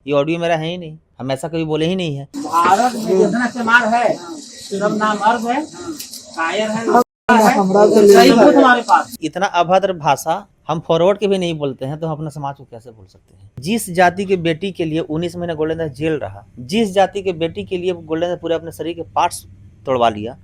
ये ऑडियो मेरा है ही नहीं, हम ऐसा कभी बोले ही नहीं है। भारत में जितना चमार है सब नामर्द है, कायर है, सही कुछ हमारे पास। इतना अभद्र भाषा हम फॉरवर्ड के भी नहीं बोलते हैं, तो हम अपने समाज को कैसे बोल सकते हैं। जिस जाति के बेटी के लिए 19 महीने गोल्डन दास जेल रहा, जिस जाति के बेटी के लिए गोल्डन दास पूरे अपने शरीर के पार्ट्स तोड़वा लिया,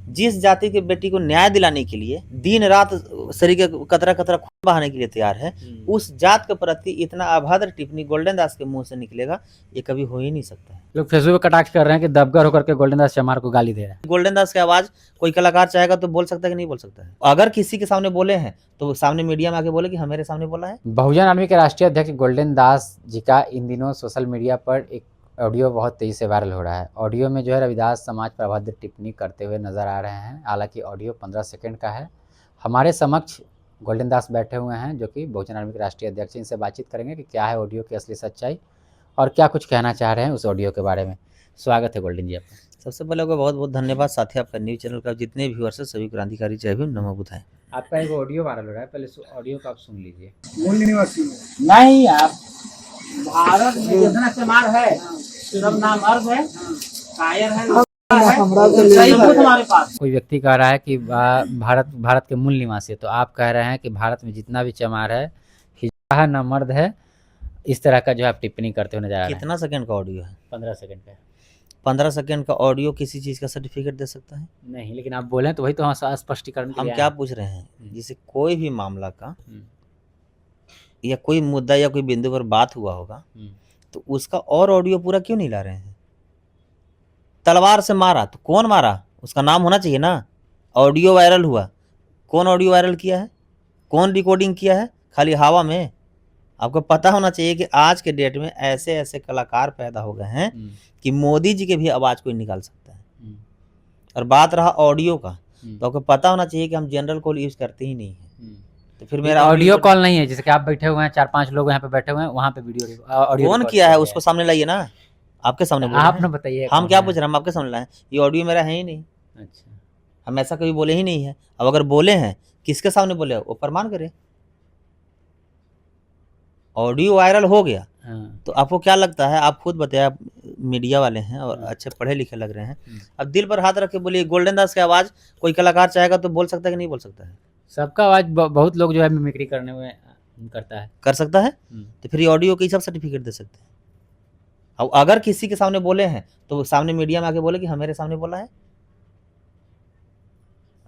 जिस जाति के बेटी को न्याय दिलाने के लिए दिन रात शरीर के कतरा कतरा खून बहाने के लिए तैयार है, उस जात के प्रति इतना अभद्र टिप्पणी गोल्डन दास के मुंह से निकलेगा, ये कभी हो ही नहीं सकता है। लोग फेसबुक पे कटाक्ष कर रहे हैं कि दबगर होकर के गोल्डन दास चमार को गाली दे रहा है। गोल्डन दास की आवाज कोई कलाकार चाहेगा तो बोल सकता है कि नहीं बोल सकता है। अगर किसी के सामने बोले हैं तो सामने मीडिया में आके बोले कि हमारे सामने बोला है। बहुजन आर्मी के राष्ट्रीय अध्यक्ष गोल्डन दास जी का इन दिनों सोशल मीडिया पर एक ऑडियो बहुत तेजी से वायरल हो रहा है। ऑडियो में जो है रविदास समाज पर अभद्र टिप्पणी करते हुए नजर आ रहे हैं। हालांकि ऑडियो 15 सेकंड का है। हमारे समक्ष गोल्डन दास बैठे हुए हैं जो कि बहुजन आर्मी के राष्ट्रीय अध्यक्ष। इनसे बातचीत करेंगे कि क्या है ऑडियो की असली सच्चाई और क्या कुछ कहना चाह रहे हैं उस ऑडियो के बारे में। स्वागत है गोल्डन जी आपका। सबसे पहले आपका बहुत बहुत धन्यवाद। साथी आपका न्यूज चैनल का जितने व्यूअर्स है सभी क्रांतिकारी जय भीम, नमो बुद्धाय। आपका एक ऑडियो वायरल हो रहा है, पहले ऑडियो को आप सुन लीजिए। मूल निवासी नहीं, आप भारत में जितना चमार है सब नामर्द है, कायर है, सही कुछ हमारे पास। कोई व्यक्ति कह रहा है कि भारत के मूल निवासी है, तो आप कह रहे हैं कि भारत में जितना भी चमार है हिजड़ा है न मर्द है, इस तरह का जो आप टिप्पणी करते हुए नजर आ रहे हैं। कितना सेकंड का ऑडियो है? 15 सेकंड का। 15 सेकंड का ऑडियो किसी चीज का सर्टिफिकेट दे सकता है? नहीं, लेकिन आप बोले तो वही तो हम स्पष्टीकरण हम क्या पूछ रहे हैं, जैसे कोई भी मामला का या कोई मुद्दा या कोई बिंदु पर बात हुआ होगा तो उसका और ऑडियो पूरा क्यों नहीं ला रहे हैं? तलवार से मारा तो कौन मारा, उसका नाम होना चाहिए ना। ऑडियो वायरल हुआ, कौन ऑडियो वायरल किया है, कौन रिकॉर्डिंग किया है? खाली हवा में। आपको पता होना चाहिए कि आज के डेट में ऐसे ऐसे कलाकार पैदा हो गए हैं कि मोदी जी के भी आवाज कोई निकाल सकता है। और बात रहा ऑडियो का, तो आपको पता होना चाहिए कि हम जनरल कॉल यूज करते ही नहीं है। तो फिर मेरा ऑडियो कॉल नहीं है, जैसे कि आप बैठे हुए हैं, 4-5 लोग यहाँ पे बैठे हुए हैं, वहाँ पे वीडियो ऑडियो कौन किया है उसको सामने लाइए ना। आपके सामने आप ना बताइए। हम क्या पूछ रहे हैं, हम आपके सामने लाए। ये ऑडियो मेरा है ही नहीं। अच्छा, हम ऐसा कभी बोले ही नहीं है। अब अगर बोले हैं, किसके सामने बोले वो प्रमाण करे। ऑडियो वायरल हो गया तो आपको क्या लगता है? आप खुद बताया, आप मीडिया वाले हैं और अच्छे पढ़े लिखे लग रहे हैं। अब दिल पर हाथ रख के बोलिए, गोल्डन दास की आवाज कोई कलाकार चाहेगा तो बोल सकता है कि नहीं बोल सकता है? सबका आवाज बहुत लोग जो है मिमिक्री करने में करता है, कर सकता है। तो फिर ऑडियो के सब सर्टिफिकेट दे सकते हैं। अब अगर किसी के सामने बोले हैं तो सामने मीडिया में आके बोले कि हमारे सामने बोला है।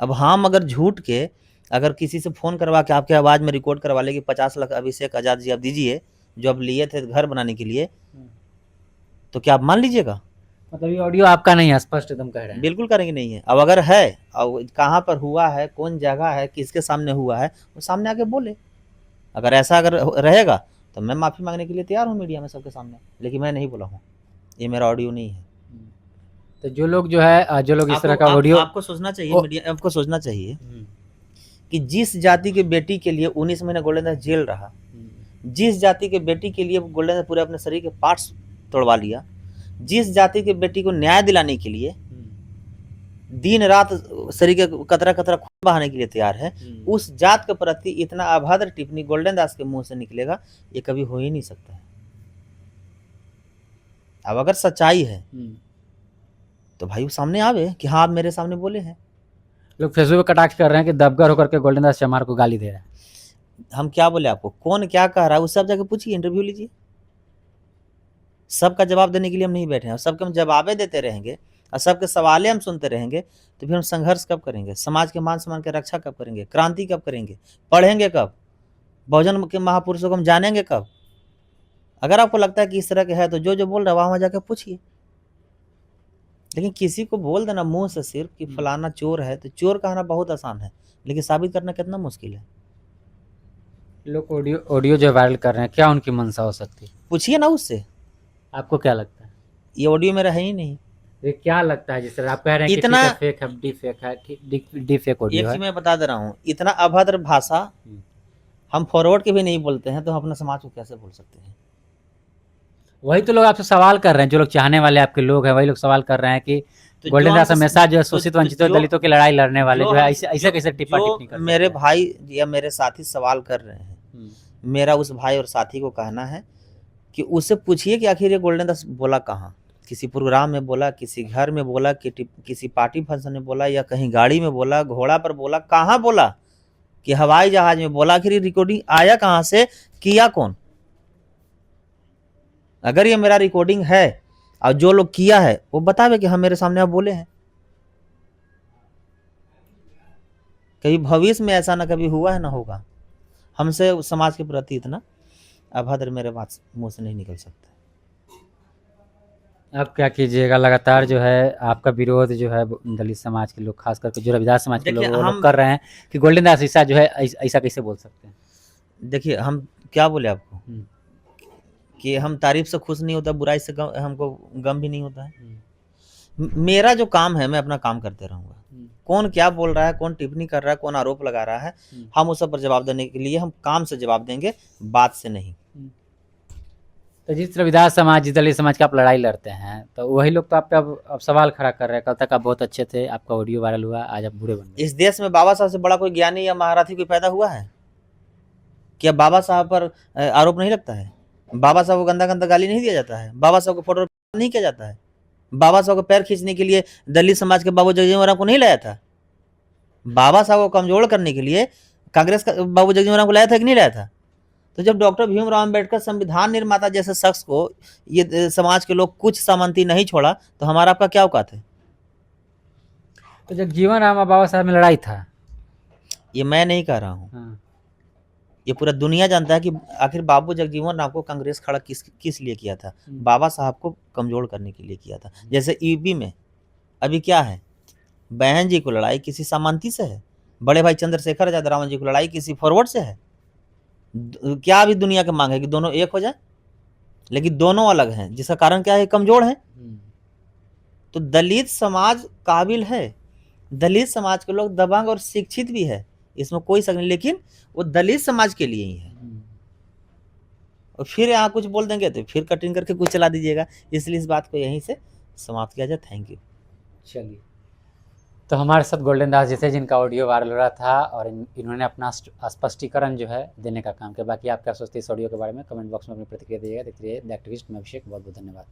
अब हम अगर झूठ के अगर किसी से फोन करवा के आपके आवाज में रिकॉर्ड करवा ले कि 50 लाख अभिषेक आजाद जी आप दीजिए जो आप लिए थे घर बनाने के लिए, तो क्या आप मान लीजिएगा? मतलब ये ऑडियो आपका नहीं है, स्पष्ट एकदम कह रहे हैं। बिल्कुल करेंगे नहीं है। अब अगर है, अब कहाँ पर हुआ है, कौन जगह है, किसके सामने हुआ है, वो सामने आके बोले। अगर ऐसा अगर रहेगा तो मैं माफी मांगने के लिए तैयार हूँ मीडिया में सबके सामने, लेकिन मैं नहीं बोला हूँ, ये मेरा ऑडियो नहीं है। तो जो लोग इस तरह का ऑडियो, आपको सोचना चाहिए, मीडिया आपको सोचना चाहिए कि जिस जाति के बेटी के लिए 19 महीने गोल्डन दास जेल रहा, जिस जाति के बेटी के लिए गोल्डन दास पूरे अपने शरीर के पार्ट्स तोड़वा लिया, जिस जाति के बेटी को न्याय दिलाने के लिए दिन रात शरीर के कतरा कतरा खून बहाने के लिए तैयार है, उस जात के प्रति इतना अभद्र टिप्पणी गोल्डन दास के मुंह से निकलेगा, ये कभी हो ही नहीं सकता है। अब अगर सच्चाई है तो भाई वो सामने आवे कि हाँ आप मेरे सामने बोले हैं। लोग फेसबुक पे कटाक्ष कर रहे हैं कि दबगर होकर के गोल्डन दास चमार को गाली दे रहा है। हम क्या बोले आपको, कौन क्या कह रहा है उससे आप जाके पूछिए, इंटरव्यू लीजिए। सबका जवाब देने के लिए हम नहीं बैठे हैं। सबके हम जवाबें देते रहेंगे और सबके सवालें हम सुनते रहेंगे तो फिर हम संघर्ष कब करेंगे? समाज के मान सम्मान की रक्षा कब करेंगे? क्रांति कब करेंगे? पढ़ेंगे कब? बहुजन के महापुरुषों को हम जानेंगे कब? अगर आपको लगता है कि इस तरह के है तो जो बोल रहा है वहां जाकर पूछिए। लेकिन किसी को बोल देना मुंह से सिर्फ कि फलाना चोर है, तो चोर कहना बहुत आसान है, लेकिन साबित करना कितना मुश्किल है। लोग ऑडियो जो वायरल कर रहे हैं, क्या उनकी मंशा हो सकती है? पूछिए ना उससे। आपको क्या लगता है? ये ऑडियो मेरा है ही नहीं। ये क्या लगता है, जिस तरह आप कह रहे हैं इतना कि फेक है, डी फेक ऑडियो एक है। चीज मैं बता दे रहा हूँ, इतना अभद्र भाषा हम फॉरवर्ड के भी नहीं बोलते हैं, तो हम अपने समाज को कैसे बोल सकते हैं? वही तो लोग आपसे सवाल कर रहे हैं, जो लोग चाहने वाले आपके लोग हैं, वही लोग सवाल कर रहे हैं कि तो गोल्डन दास हमेशा जो है शोषित वंचितों दलितों की लड़ाई लड़ने वाले जो है ऐसे कैसे टिप्पणी कर सकते हैं? मेरे भाई या मेरे साथी सवाल कर रहे हैं, मेरा उस भाई और साथी को कहना है कि उससे पूछिए कि आखिर ये गोल्डन दास बोला कहाँ, किसी प्रोग्राम में बोला, किसी घर में बोला, किसी पार्टी फंक्शन में बोला, या कहीं गाड़ी में बोला, घोड़ा पर बोला, कहाँ बोला, कि हवाई जहाज में बोला, आखिर ये रिकॉर्डिंग आया कहाँ से, किया कौन। अगर ये मेरा रिकॉर्डिंग है और जो लोग किया है वो बतावे कि हाँ मेरे सामने आप बोले हैं। कभी भविष्य में ऐसा ना कभी हुआ है ना होगा। हमसे समाज के प्रति इतना अभद्र मेरे बात मुंह से नहीं निकल सकता। अब क्या कीजिएगा, लगातार जो है आपका विरोध जो है दलित समाज के लोग, खास करके जो रविदास समाज के लोग, देखिए वो लोग हम कर रहे हैं कि गोल्डन दास ईसा जो है ऐसा कैसे बोल सकते हैं। देखिए हम क्या बोले आपको कि हम तारीफ से खुश नहीं होता, बुराई से हमको गम भी नहीं होता है। मेरा जो काम है मैं अपना काम करते रहूंगा। कौन क्या बोल रहा है, कौन टिप्पणी कर रहा है, कौन आरोप लगा रहा है, हम उस सब पर जवाब देने के लिए हम काम से जवाब देंगे, बात से नहीं। तो जिस रविदास समाज, जिस दलित समाज की आप लड़ाई लड़ते हैं, तो वही लोग तो आप पे अब सवाल खड़ा कर रहे हैं। कल तक आप बहुत अच्छे थे, आपका ऑडियो वायरल हुआ, आज आप बुरे बन गए। इस देश में बाबा साहब से बड़ा कोई ज्ञानी या महारथी कोई पैदा हुआ है? क्या बाबा साहब पर आरोप नहीं लगता है? बाबा साहब को गंदा गंदा गाली नहीं दिया जाता है? बाबा साहब को फोटो नहीं किया जाता है? बाबा साहब को पैर खींचने के लिए दलित समाज के बाबू जगजीवन राम को नहीं लाया था? बाबा साहब को कमजोर करने के लिए कांग्रेस का बाबू जगजीवन राम को लाया था कि नहीं लाया था? तो जब डॉक्टर भीमराव अम्बेडकर संविधान निर्माता जैसे शख्स को ये समाज के लोग कुछ सामंती नहीं छोड़ा, तो हमारा आपका क्या औकात है? तो जगजीवन राम और बाबा साहब में लड़ाई था, ये मैं नहीं कह रहा हूँ, ये पूरा दुनिया जानता है कि आखिर बाबू जगजीवन राम को कांग्रेस खड़ा किस लिए किया था? बाबा साहब को कमजोर करने के लिए किया था। जैसे यूपी में अभी क्या है, बहन जी को लड़ाई किसी सामंती से है, बड़े भाई चंद्रशेखर आजाद रावण जी को लड़ाई किसी फॉरवर्ड से है। क्या अभी दुनिया की मांग है कि दोनों एक हो जाए? लेकिन दोनों अलग हैं, जिसका कारण क्या है, कमजोर है। तो दलित समाज काबिल है, दलित समाज के लोग दबंग और शिक्षित भी है, इसमें कोई शक नहीं, लेकिन वो दलित समाज के लिए ही है। और फिर यहाँ कुछ बोल देंगे तो फिर कटिंग करके कुछ चला दीजिएगा, इसलिए इस बात को यहीं से समाप्त किया जाए। Thank you. चलिए, तो हमारे साथ गोल्डन दास जी थे, जिनका ऑडियो वायरल हो रहा था, और इन्होंने अपना स्पष्टीकरण जो है देने का काम किया। बाकी आप क्या सोचते हैं इस ऑडियो के बारे में, कमेंट बॉक्स में अपनी प्रतिक्रिया दीजिएगा। देखते रहिए द एक्टिविस्ट में। अभिषेक, बहुत बहुत धन्यवाद।